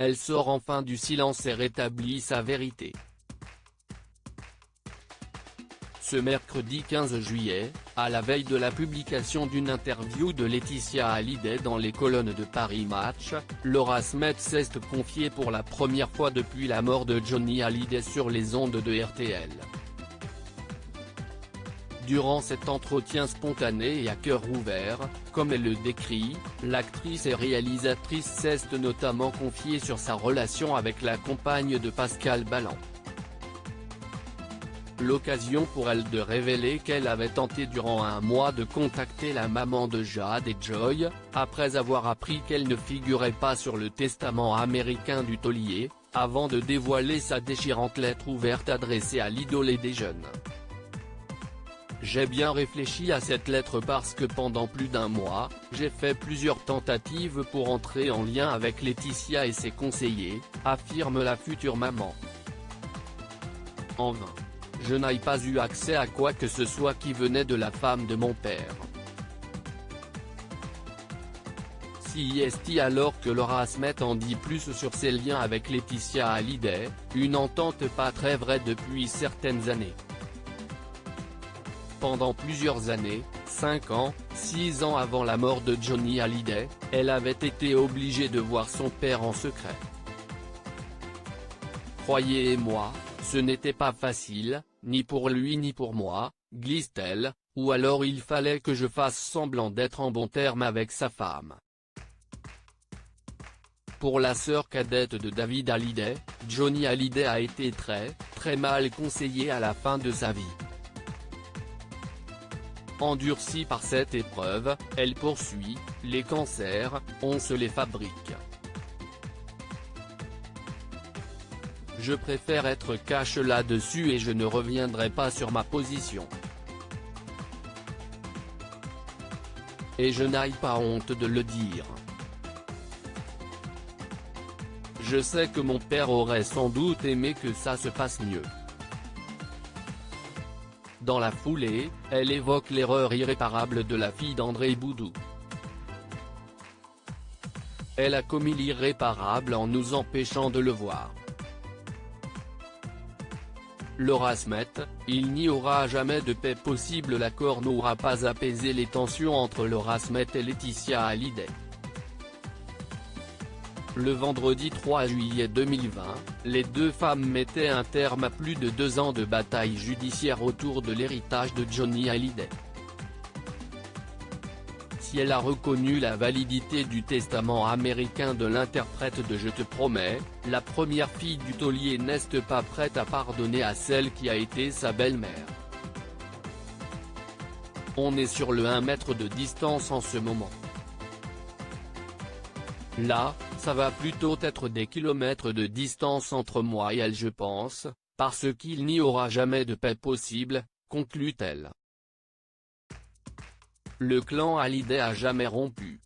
elle sort enfin du silence et rétablit sa vérité. Ce mercredi 15 juillet, à la veille de la publication d'une interview de Laetitia Hallyday dans les colonnes de Paris Match, Laura Smet s'est confiée pour la première fois depuis la mort de Johnny Hallyday sur les ondes de RTL. Durant cet entretien spontané et à cœur ouvert, comme elle le décrit, l'actrice et réalisatrice s'est notamment confiée sur sa relation avec la compagne de Pascal Ballan. L'occasion pour elle de révéler qu'elle avait tenté durant un mois de contacter la maman de Jade et Joy, après avoir appris qu'elle ne figurait pas sur le testament américain du taulier, avant de dévoiler sa déchirante lettre ouverte adressée à l'idole des jeunes. J'ai bien réfléchi à cette lettre parce que pendant plus d'un mois, j'ai fait plusieurs tentatives pour entrer en lien avec Laetitia et ses conseillers, affirme la future maman. En vain. Je n'ai pas eu accès à quoi que ce soit qui venait de la femme de mon père. Si alors que Laura Smet en dit plus sur ses liens avec Laetitia Hallyday, une entente pas très vraie depuis certaines années. Pendant plusieurs années, 5 ans, 6 ans avant la mort de Johnny Hallyday, elle avait été obligée de voir son père en secret. Croyez-moi, ce n'était pas facile, ni pour lui ni pour moi, glisse-t-elle, ou alors il fallait que je fasse semblant d'être en bon terme avec sa femme. Pour la sœur cadette de David Hallyday, Johnny Hallyday a été très mal conseillé à la fin de sa vie. Endurcie par cette épreuve, elle poursuit, les cancers, on se les fabrique. Je préfère être cash là-dessus et je ne reviendrai pas sur ma position. Et je n'ai pas honte de le dire. Je sais que mon père aurait sans doute aimé que ça se passe mieux. Dans la foulée, elle évoque l'erreur irréparable de la fille d'André Boudou. Elle a commis l'irréparable en nous empêchant de le voir. Laura Smet, il n'y aura jamais de paix possible. L'accord n'aura pas apaisé les tensions entre Laura Smet et Laetitia Hallyday. Le vendredi 3 juillet 2020, les deux femmes mettaient un terme à plus de 2 ans de bataille judiciaire autour de l'héritage de Johnny Hallyday. Si elle a reconnu la validité du testament américain de l'interprète de Je te promets, la première fille du taulier n'est pas prête à pardonner à celle qui a été sa belle-mère. On est sur le 1 mètre de distance en ce moment. Là, ça va plutôt être des kilomètres de distance entre moi et elle je pense, parce qu'il n'y aura jamais de paix possible, conclut-elle. Le clan Hallyday a jamais rompu.